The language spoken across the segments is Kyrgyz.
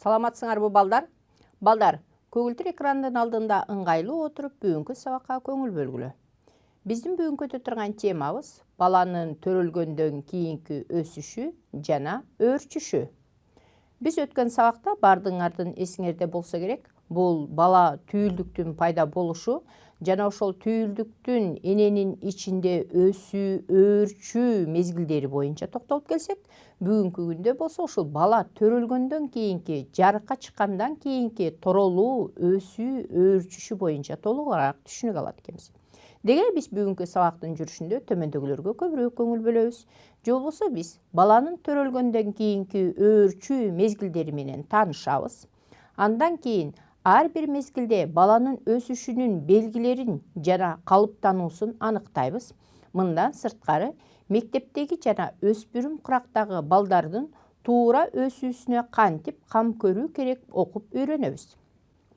Саламатсыңарбы балдар? Балдар, көгілдір экрандын алдында ыңгайлы отырып, бүгүнкү сабакка көңүл бөлгүлө. Биздин бүгүнкү турган темабыз баланын төрөлгөндөн кийинки өсүшү жана өөрчүшү. Биз өткөн сабакта бардыңардын эсиңерде болсо керек, бул бала түйүлдүктүн пайда болушу жана ошол түйүлдүктүн эненин ичинде өсүү, өөрчүү мезгилдери боюнча токтолуп келсек, бүгүнкү күндө болсо ушул бала төрөлгөндөн кийинки, жарыкка чыккандан кийинки торолуу, өсүү, өөрчүшү боюнча толугураак түшүнүк алат экенбиз. Деге биз бүгүнкү сабактын жүрүшүндө төмөндөгүлөргө көбүрөөк көңүл бөлөбүз. Же болбосо биз баланын төрөлгөндөн кийинки өөрчүү мезгилдери менен таанышабыз. Андан кийин ар бир мезгилде баланын өсүшүнүн белгилерин жана калыптануусун аныктайбыз. Мындан сырткары мектептеги жана өспүрүм курактагы балдардын туура өсүүсүнө кантип кам көрүү керек окуп үйрөнөбүз.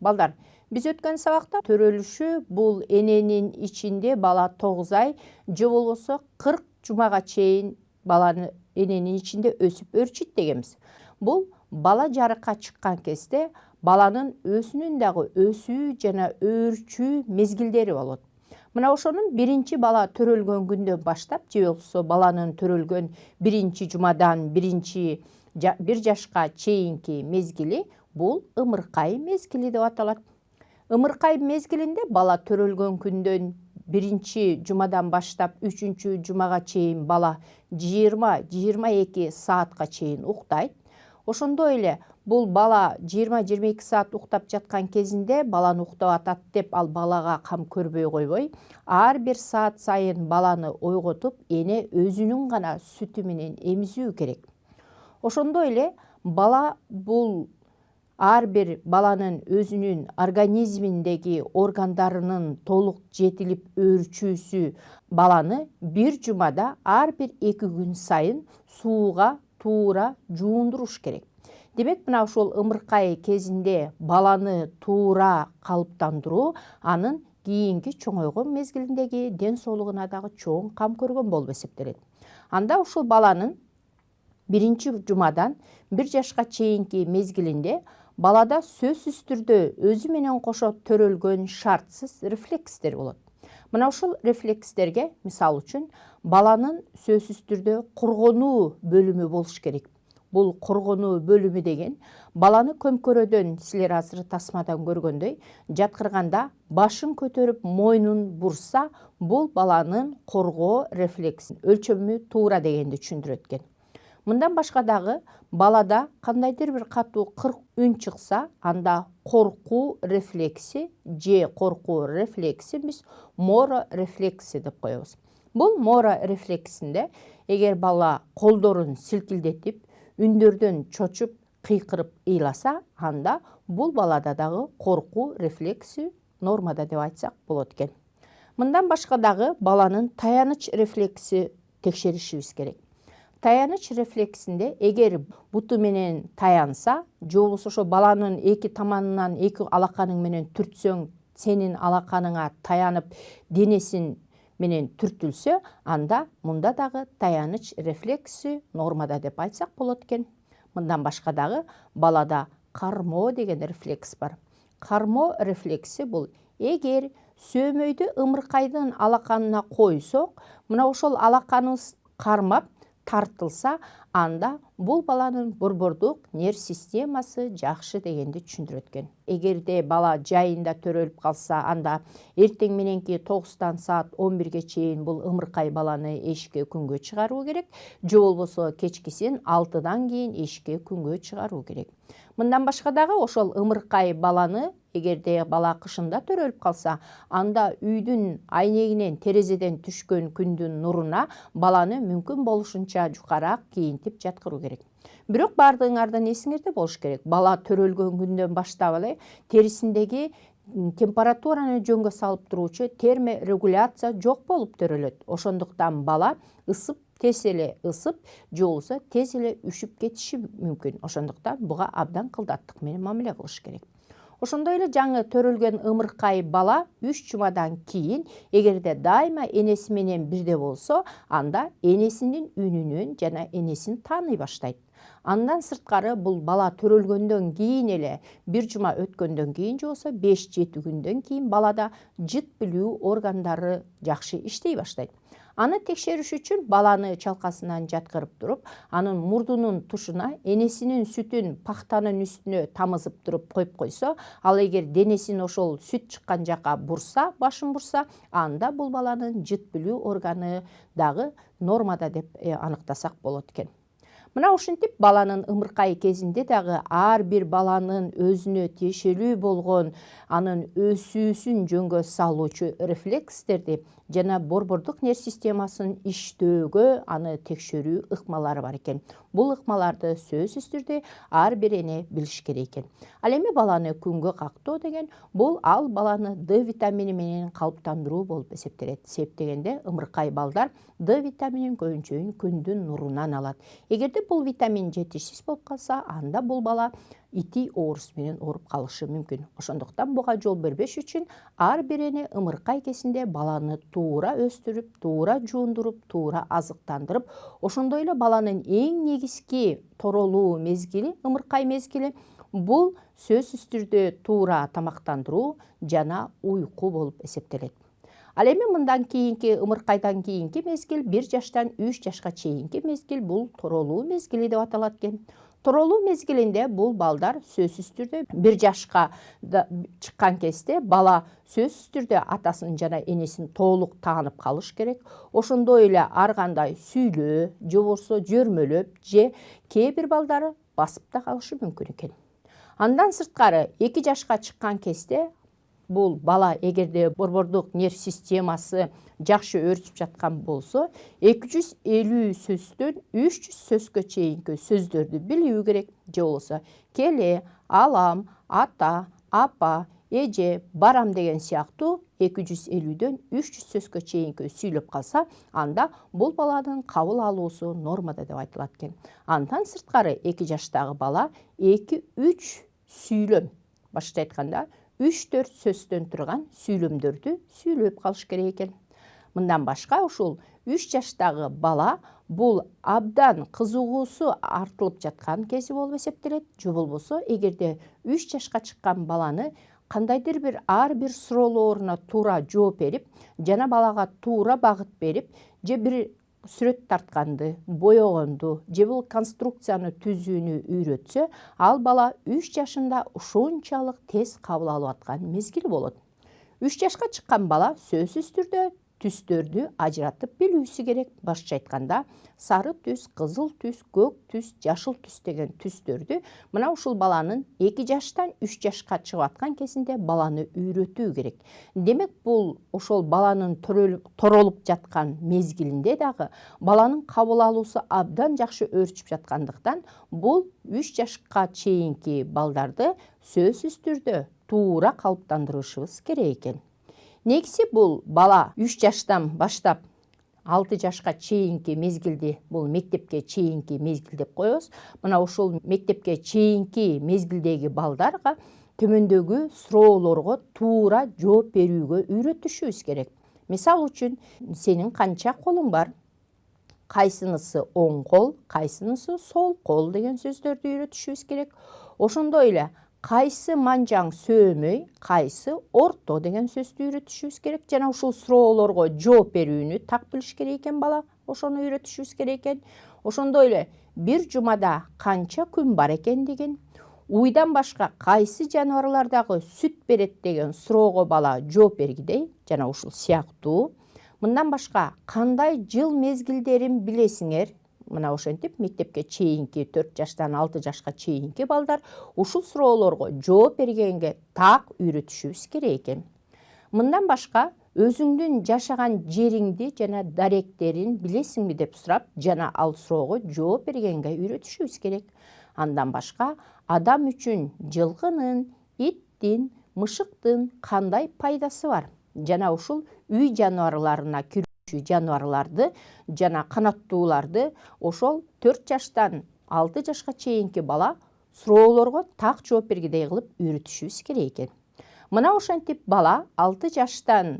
Балдар, биз өткөн сабакта төрөлүшү бул эненин ичинде бала 9 ай же болбосо 40 жумага чейин баланы эненин ичинде өсүп өөрчүйт дегенбиз. Бул бала жарыкка чыккан кезде баланын өзүнүн дагы өсүү жана өөрчүү мезгилдери болот. Мына ошонун биринчи бала төрөлгөн күндөн баштап, же болбосо баланын төрөлгөн биринчи жумадан бир жашка чейинки мезгили бул ымыркай мезгили деп аталат. Ымыркай мезгилинде бала төрөлгөн күндөн биринчи жумадан баштап 3-чү жумага чейин бала 20-22 саатка чейин уктайт. Ошондой эле бул бала 20-22 саат уктап жаткан кезинде баланы уктап атат деп ал балага кам көрбөй койбой, ар бир саат сайын баланы ойготуп, эне өзүнүн гана сүтү менен эмизүү керек. Ошондой эле бала бул ар бир баланын өзүнүн организминдеги органдарынын толук жетилип өөрчүүсү баланы бир жумада ар бир 2 күн сайын сууга туура жуундуруш керек. Демек, мына ушул ымыркай кезинде баланы туура калыптандыруу анын кийинки чоңойгон мезгилиндеги ден соолугуна дагы чоң кам көргөн болуп эсептелет. Анда ушул баланын биринчи жумадан бир жашка чейинки мезгилинде балада сөзсүз түрдө өзү менен кошо төрөлгөн шартсыз рефлекстер болот. Мына ушул рефлекстерге, мисалы үчүн, баланын сөзсүз түрдө коргонуу бөлүмү болуш керек. Бул коргонуу бөлүмү деген баланы көмкөрөдөн, силер азыр тасмадан көргөндөй, жаткырганда башын көтөрүп мойнун бурса, бул баланын коргоо рефлексин өлчөмү туура дегенди түшүндүрөт экен. Мындан башка дагы балада кандайдыр бир катуу кырк үн чыкса, анда коркуу рефлекси же коркуу рефлексин биз моро рефлекси деп коебуз. Бул моро рефлексинде эгер бала колдорун силкилдетип, үндөрдөн чочуп, кыйкырып ыйласа, анда бул балада дагы коркуу рефлекси нормада деп айтсак болот экен. Мындан башка дагы баланын таяныч рефлекси текшеришибиз керек. Таяныч рефлексинде эгер буту менен таянса, же болбосо ошо баланын эки таманынан эки алаканың менен түртсөң, сенин алаканыңа таянып, денесин менен түртүлсө, анда мында дагы таяныч рефлекси нормада деп айтсак болот экен. Мындан башка дагы балада кармоо деген рефлекс бар. Кармоо рефлекси бул эгер сөөмөйдү ымыркайдын алаканына койсок, мына ошол алаканыбыз кармап тартылса, анда бул баланын борбордук нерв системасы жакшы дегенди түшүндүрөт экен. Эгерде бала жайында төрөлүп калса, анда эртең мененки 9 саат 11-ге чейин бул ымыркай баланы эшикке күнгө чыгаруу керек, же болбосо кечкисин 6-дан кийин эшикке күнгө чыгаруу керек. Мындан башка дагы ошол ымыркай баланы эгерде бала кышында төрөлүп калса, анда үйдүн айнегинен, терезеден түшкөн күндүн нуруна баланы мүмкүн болушунча жукараак кийинтип жаткыруу керек. Бирок бардыгыңардын эсиңерде болуш керек. Бала төрөлгөн күндөн баштап эле терисиндеги температураны жөнгө салып туруучу терморегуляция жок болуп төрөлөт. Ошондуктан бала тез эле ысып, же болбосо тез эле үшүп кетиши мүмкүн. Ошондуктан буга абдан кылдаттык менен мамиле кылыш керек. Ошондой эле жаңы төрөлгөн ымыркай бала 3 жумадан кийин эгерде дайыма энеси менен бирде болсо, анда энесинин үнүнөн жана энесин тааный баштайт. Андан сырткары бул бала төрөлгөндөн кийин эле 1 жума өткөндөн кийин же болсо 5-7 күндөн кийин балада жыт билүү органдары жакшы иштей баштайт. Аны текшериш үчүн баланы чалкасынан жаткырып туруп, анын мурдунун тушуна энесинин сүтүн пахтанын үстүнө тамызып туруп коюп койсо, ал эгер денесин ошол сүт чыккан жака бурса, башын бурса, анда бул баланын жыт билүү органы дагы нормада деп аныктасак болот экен. Мына ушинтип баланын ымыркай кезинде дагы ар бир баланын өзүнө тиешелүү болгон анын өсүүсүн жөнгө салуучу рефлекстерди жана борбордук нерв системасын иштөөгө аны текшерүү ыкмалары бар экен. Бул ыкмаларды сөзсүз түрдө ар бир эне билиш керек экен. Ал эми баланы күнгө кактоо деген бул ал баланы D витамини менен калыптандыруу болуп эсептелет. Себеп дегенде ымыркай балдар D витаминин көбүнчөйүн күндүн нурунан алат. Эгерде бул витамин жетишсиз болуп калса, анда бул бала ити оорусу менен ооруп калышы мүмкүн. Ошондуктан буга жол бербеш үчүн ар бир эне ымыркай кезинде баланы туура өстүрүп, туура жуундуруп, туура азыктандырып, ошондой эле баланын эң негизги торолуу мезгили, ымыркай мезгили бул сөзсүз түрдө туура тамактандыруу жана уйку болуп эсептелет. Ал эми мындан кийинки ымыркайдан кийинки мезгил 1 жаштан 3 жашка чейинки мезгил бул торолуу мезгили деп аталат экен. Торолуу мезгилинде бул балдар сөзсүз түрдө 1 жашка чыккан кезде бала сөзсүз түрдө атасын жана энесин толук таанып калыш керек. Ошондой эле ар кандай сүйлөө, же болбосо жөрмөлөп, же кээ бир балдары басып да калышы мүмкүн экен. Андан сырткары 2 жашка чыккан кезде бул бала эгерде борбордук нерв системасы жакшы өрчүп жаткан болсо, 250 сөздөн 300 сөзгө чейинки сөздөрдү билүү керек. Же болбосо келе, алам, ата, апа, эже, барам деген сыяктуу 250дөн 300 сөзгө чейинки сүйлөп калса, анда бул баланын кабыл алуусу нормада деп айтылат экен. Андан сырткары 2 жаштагы бала 2-3 сүйлөм, башкача айтканда 3-4 сөздөн турган сүйлөмдөрдү сүйлөп калыш керек экен. Мындан башка ушул 3 жаштагы бала бул абдан кызыгуусу артылып жаткан кези болуп эсептелет. Же болбосо эгерде 3 жашка чыккан баланы кандайдыр бир ар бир суроолоруна туура жооп берип, жана балага туура багыт берип, же бир сүрөт тартканды, боёгонду, же бул конструкцияны түзүүнү үйрөтсө, ал бала 3 жашында ушунчалык тез кабыл алып аткан мезгил болот. 3 жашка чыккан бала сөзсүз түрдө түстөрдү ажыратып билүүсү керек. Башкача айтканда, сары түс, кызыл түс, көк түс, жашыл түс деген түстөрдү мына ушул баланын 2 жаштан 3 жашка чыгып аткан кезинде баланы үйрөтүү керек. Демек бул ошол баланын торолуп жаткан мезгилинде дагы баланын кабыл алуусу абдан жакшы өрчүп жаткандыктан бул 3 жашка чейинки балдарды сөзсүз түрдө туура калыптандырышыбыз керек экен. Негизи бул бала 3 жаштан баштап 6 жашка чейинки мезгилди бул мектепке чейинки мезгил деп коебуз. Мына ушул мектепке чейинки мезгилдеги балдарга төмөндөгү суроолорго туура жооп берүүгө үйрөтүшүбүз керек. Мисал үчүн, сенин канча колуң бар? Кайсынысы оң кол, кайсынысы сол кол деген сөздөрдү үйрөтүшүбүз керек. Ошондой эле кайсы манжаң сөөмөй, кайсы орто деген сөздү үйрөтүшүбүз керек. Жана ушул суроолорго жооп берүүнү так билиш керек экен бала. Ошону үйрөтүшүбүз керек экен. Ошондой эле бир жумада канча күн бар экендигин, уйдан башка кайсы жаныбарлардагы сүт берет деген суроого бала жооп бергидей, жана ушул сыяктуу. Мындан башка кандай жыл мезгилдерин билесиңер? Мына ошентип мектепке чейинки 4 жаштан 6 жашка чейинки балдар ушул суроолорго жооп бергенге так үйрөтүшүбүз керек экен. Мындан башка өзүңдүн жашаган жериңди жана даректерин билесиңби деп сурап, жана ал суроого жооп бергенге үйрөтүшүбүз керек. Андан башка адам үчүн жылкынын, иттин, мышыктын кандай пайдасы бар? Жана ушул үй жаныбарларына жаныбарларды жана канаттууларды ошол 4 жаштан 6 жашка чейинки бала суроолорго так жооп бергидей кылып үйрөтүшүбүз керек экен. Мына ошентип бала 6 жаштан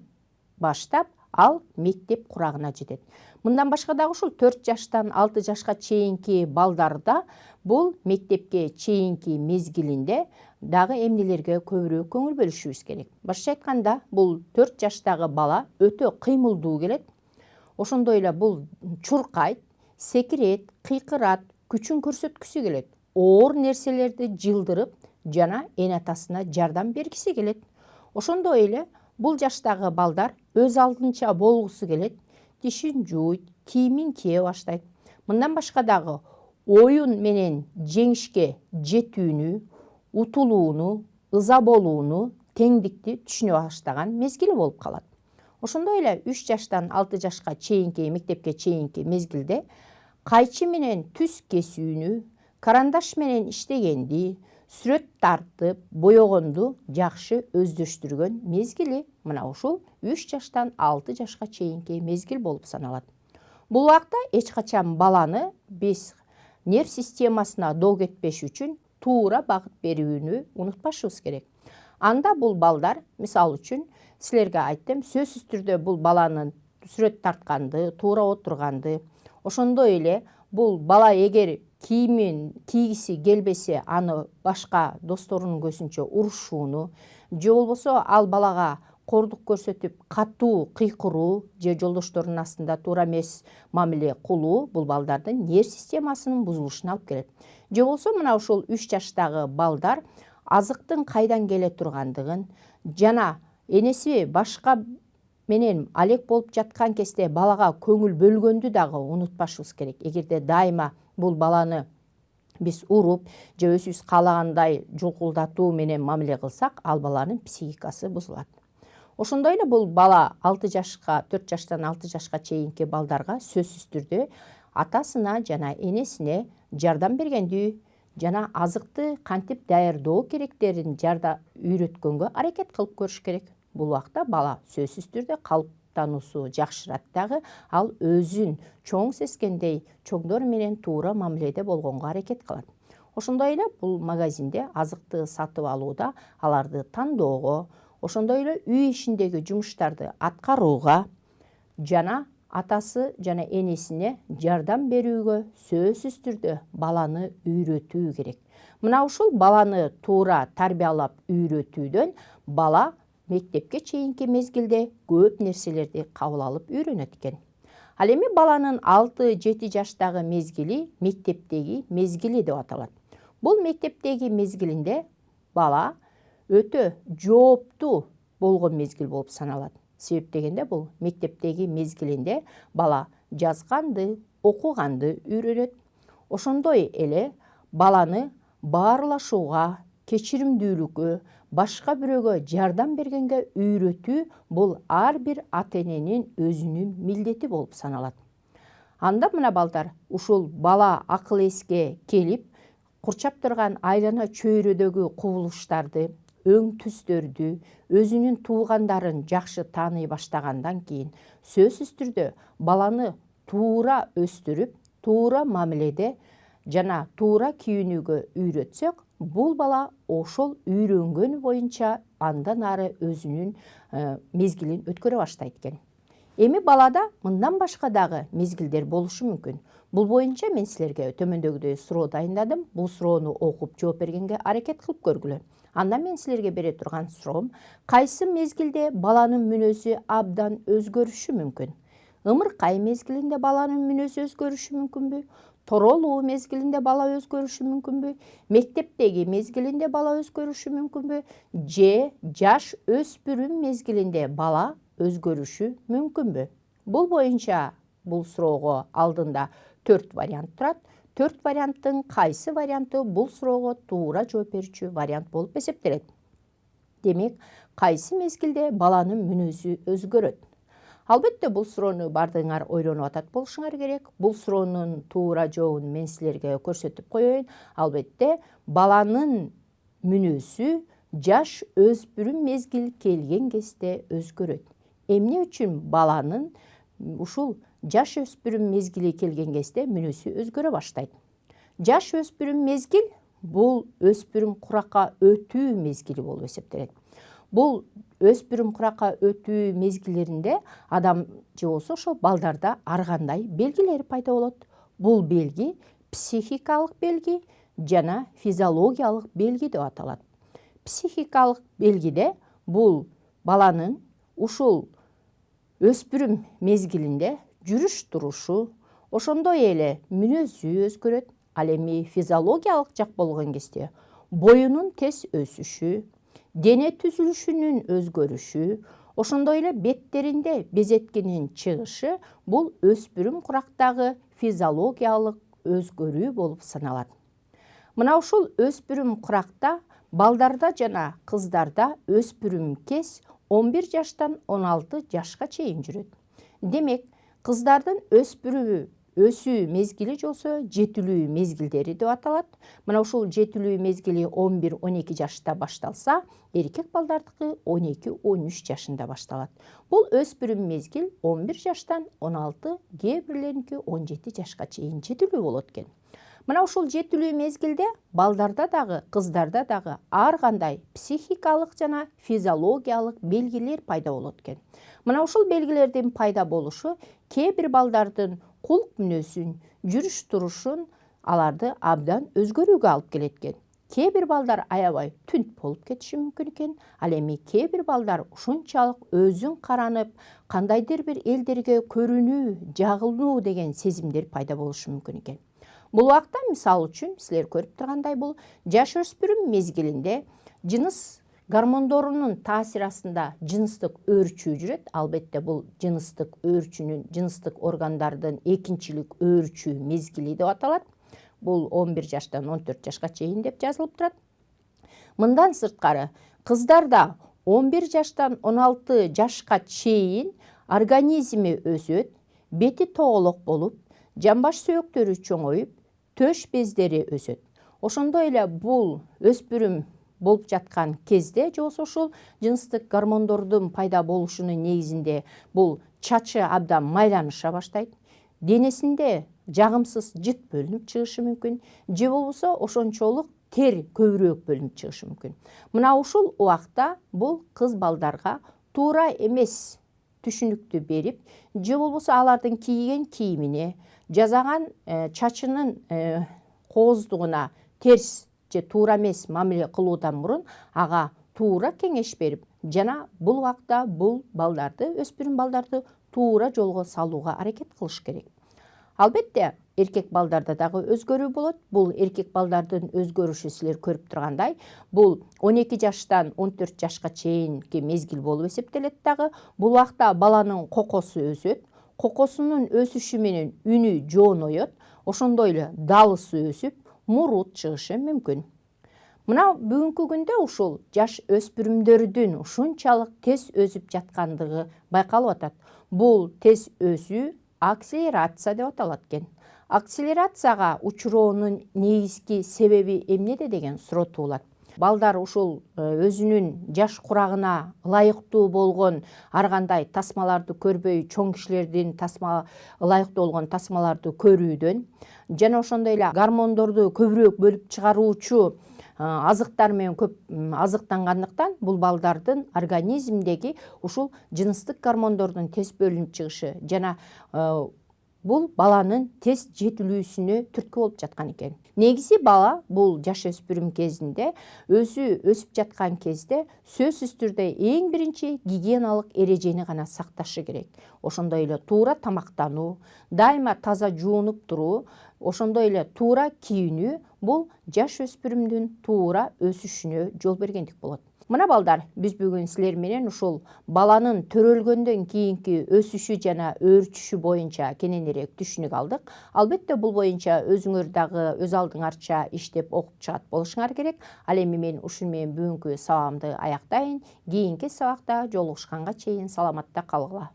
баштап ал мектеп курагына жетет. Мындан башка дагы ушул 4 жаштан 6 жашка чейинки балдарда бул мектепке чейинки мезгилинде дагы эмнелерге көбүрөөк көңүл бөлүшүбүз керек. Башкача айтканда, бул 4 жаштагы бала өтө кыймылдуу келет. Ошондой эле бул чуркайт, секирет, кыйкырат, күчүн көрсөткүсү келет. Оор нерселерди жылдырып жана эн атасына жардам бергиси келет. Ошондой эле бул жаштагы балдар өз алдынча болгусу келет, тишин жууйт, кийимин кие баштайт. Мындан башка дагы оюн менен жеңишке жетүүнү, утулууну, ыза болууну, теңдикти түшүнө баштаган мезгили болуп калат. Ошондой эле 3 жаштан 6 жашка чейинки мектепке чейинки мезгилде кайчы менен түз кесүүнү, карандаш менен иштегенди, сүрөт тартып, боёгонду жакшы өздөштүргөн мезгили мына ушул 3 жаштан 6 жашка чейинки мезгил болуп саналат. Бул убакта эч качан баланы биз нерв системасына доо кетпеш үчүн туура багыт берүүнү унутпашыбыз керек. Анда бул балдар, мисалы үчүн, силерге айттым, сөзсүз түрдө бул баланын сүрөт тартканды, туура отурганды, ошондой эле бул бала эгер кийимин кийгиси келбесе, аны башка досторунун көзүнчө урушууну, же болбосо ал балага кордук көрсөтүп катуу кыйкыруу же жолдошторунун астында туура эмес мамиле кылуу бул балдардын нерв системасынын бузулушуна алып келет. Же болбосо мына ушул 3 жаштагы балдар азыктын кайдан келе тургандыгын жана энеси башка менен алек болуп жаткан кезде балага көңүл бөлгөндү дагы унутпашыбыз керек. Эгерде дайыма бул баланы биз уруп же өзүбүз каалагандай жулкулдатуу менен мамиле кылсак, ал баланын психикасы бузулат. Ошондой эле бул бала 6 жашка, 4 жаштан 6 жашка чейинки балдарга сөзсүз түрдө атасына жана энесине жардам бергенди жана азыкты кантип даярдоо керектерин үйрөткөнгө аракет кылып көрүш керек. Бул убакта бала сөзсүз түрдө калыптануусу жакшырат дагы, ал өзүн чоң сезгендей чоңдор менен туура мамиледе болгонго аракет кылат. Ошондой эле бул магазинде азыкты сатып алууда аларды тандоого, ошондой эле үй ишиндеги жумуштарды аткарууга жана атасы жана энесине жардам берүүгө сөзсүз түрдө баланы үйрөтүү керек. Мына ушул баланы туура тарбиялап үйрөтүүдөн бала мектепке чейинки мезгилде көп нерселерди кабыл алып үйрөнөт экен. Ал эми баланын 6-7 жаштагы мезгили мектептеги мезгили деп аталат. Бул мектептеги мезгилинде бала өтө жооптуу болгон мезгил болуп саналат. Себеп дегенде бул мектептеги мезгилинде бала жазганды, окуганды үйрөнөт. Ошондой эле баланы баарлашууга, кечиримдүүлүккө, башка бирөөгө жардам бергенге үйрөтүү бул ар бир ата-эненин өзүнүн милдети болуп саналат. Анда мына балдар ушул бала акыл эске келип, курчап турган айлана чөйрөдөгү кубулуштарды, өң түздөрдү, өзүнүн туугандарын жакшы тааный баштагандан кийин сөзсүз түрдө баланы туура өстүрүп, туура мамиледе жана туура кийинүүгө үйрөтсөк, бул бала ошол үйрөнгөнү боюнча андан ары өзүнүн мезгилин өткөрө баштайт экен. Эми балада мындан башка дагы мезгилдер болушу мүмкүн. Бул боюнча мен силерге төмөндөгүдөй суроо дайындадым. Бул суроону окуп жооп бергенге аракет кылып көргүлө. Анда мен силерге бере турган суроом, кайсы мезгилде баланын мүнөзү абдан өзгөрүшү мүмкүн? Ымыркай мезгилинде баланын мүнөзү өзгөрүшү мүмкүнбү? Торолуу мезгилинде бала өзгөрүшү мүмкүнбү? Мектептеги мезгилинде бала өзгөрүшү мүмкүнбү? Же жаш өспүрүм мезгилинде бала өзгөрүшү мүмкүнбү? Бул боюнча бул суроого алдында 4 вариант турат. 4 варианттын кайсы варианты бул суроого туура жооп берүүчү вариант болуп эсептелет? Демек, кайсы мезгилде баланын мүнөзү өзгөрөт? Албетте бул суроону бардыгыңар ойлонуп атат болушуңар керек. Бул суроонун туура жообун мен силерге көрсөтүп коеюн. Албетте баланын мүнөзү жаш өспүрүм мезгил келген кезде өзгөрөт. Эмне үчүн баланын ушул жаш өспүрүм мезгили келген кезде мүнөзү өзгөрө баштайт? Жаш өспүрүм мезгил бул өспүрүм куракка өтүү мезгили болуп эсептелет. Бул өспүрүм куракка өтүү мезгилдеринде адам же болсо ошол балдарда ар кандай белгилер пайда болот. Бул белги психикалык белги жана физиологиялык белги деп аталат. Психикалык белгиде бул баланын ушул өспүрүм мезгилинде жүрүш турушу, ошондой эле мүнөзү өзгөрөт. Ал эми физиологиялык жак болгон кезде боюнун тез өсүшү, дене түзүлүшүнүн өзгөрүшү, ошондой эле беттеринде безеткинин чыгышы бул өспүрүм курактагы физиологиялык өзгөрүү болуп саналат. Мына ушул өспүрүм куракта балдарда жана кыздарда өспүрүм кез 11 жаштан 16 жашка чейин жүрөт. Демек, кыздардын өсүү мезгили болсо жетилүү мезгилдери деп аталат. Мына ушул жетилүү мезгили 11-12 жашта башталса, эркек балдардыкы 12-13 жашында башталат. Бул өспүрүм мезгил 11 жаштан 16, кээ бирлериники 17 жашка чейин жетилүү болот экен. Мына ушул жетилүү мезгилде балдарда дагы, кыздарда дагы ар кандай психикалык жана физиологиялык белгилер пайда болот экен. Мына ушул белгилердин пайда болушу кээ бир балдардын кулк мүнөзүн, жүрүш турушун аларды абдан өзгөрүүгө алып келет экен. Кээ бир балдар аябай түнт болуп кетиши мүмкүн экен. Ал эми кээ бир балдар ушунчалык өзүн каранып, кандайдыр бир элдерге көрүнүү, жагылуу деген сезимдер пайда болушу мүмкүн экен. Бул убакта мисалы үчүн силер көрүп тургандай бул жаш өспүрүм мезгилинде жыныс гормондорунун таасир астында жыныстык өөрчүү жүрөт. Албетте бул жыныстык өөрчүүнүн, жыныстык органдардын экинчилик өөрчүү мезгили деп аталат. Бул 11 жаштан 14 жашка чейин деп жазылып турат. Мындан сырткары, кыздарда 11 жаштан 16 жашка чейин организми өсөт, бети тоголок болуп, жамбаш сөөктөрү чоңоюп, төш бездери өсөт. Ошондой эле бул өспүрүм болуп жаткан кезде же болсо ушул жыныстык гормондордун пайда болушунун негизинде бул чачы абдан майланыша баштайт. Денесинде жагымсыз жыт бөлүнүп чыгышы мүмкүн, же болбосо ошончолук тер көбүрөөк бөлүнүп чыгышы мүмкүн. Мына ушул убакта бул кыз балдарга туура эмес түшүнүктү берип, же болбосо алардын кийген кийимине, жасаган чачынын кооздугуна терс же туура эмес мамиле кылуудан мурун ага туура кеңеш берип, жана бул убакта бул балдарды, өспүрүм балдарды туура жолго салууга аракет кылыш керек. Албетте, эркек балдарда дагы өзгөрүү болот. Бул эркек балдардын өзгөрүшү силер көрүп тургандай, бул 12 жаштан 14 жашка чейинки мезгил болуп эсептелет дагы. Бул убакта баланын кокосу өсөт. Кокосунун өсүшү менен үнү жооноет. Ошондой эле далысы өсүп, мурут чыгышы мүмкүн. Мына бүгүнкү күндө ушул жаш өспүрүмдөрдүн ушунчалык тез өсүп жаткандыгы байкалып атат. Бул тез өсүү акселерация деп аталат экен. Акселерацияга учуроонун негизги себеби эмнеде деген суроо туулат. Балдар ушул өзүнүн жаш курагына ылайыктуу болгон ар кандай тасмаларды көрбөй, чоң кишилердин ылайыктуу болгон тасмаларды көрүүдөн жана ошондой эле гормондорду көбүрөөк бөлүп чыгаруучу азыктар менен көп азыктангандыктан бул балдардын организмдеги ушул жыныстык гормондордун тез бөлүнүп чыгышы жана бул баланын тез жетилүүсүнө түрткү болуп жаткан экен. Негизи бала бул жаш өспүрүм кезинде өзү өсүп жаткан кезде сөзсүз түрдө эң биринчи гигиеналык эрежени гана сакташы керек. Ошондой эле туура тамактануу, дайыма таза жуунуп туруу, ошондой эле туура кийинүү бул жаш өспүрүмдүн туура өсүшүнө жол бергендик болот. Мына балдар, биз бүгүн силер менен ушул баланын төрөлгөндөн кийинки өсүшү жана өөрчүшү боюнча кененирээк түшүнүк алдык. Албетте бул боюнча өзүңөр дагы өз алдыңарча иштеп окуп чыгат болушуңар керек. Ал эми мен ушун менен бүгүнкү сабагымды аяктайын. Кийинки сабакта жолугушканга чейин саламатта калгыла.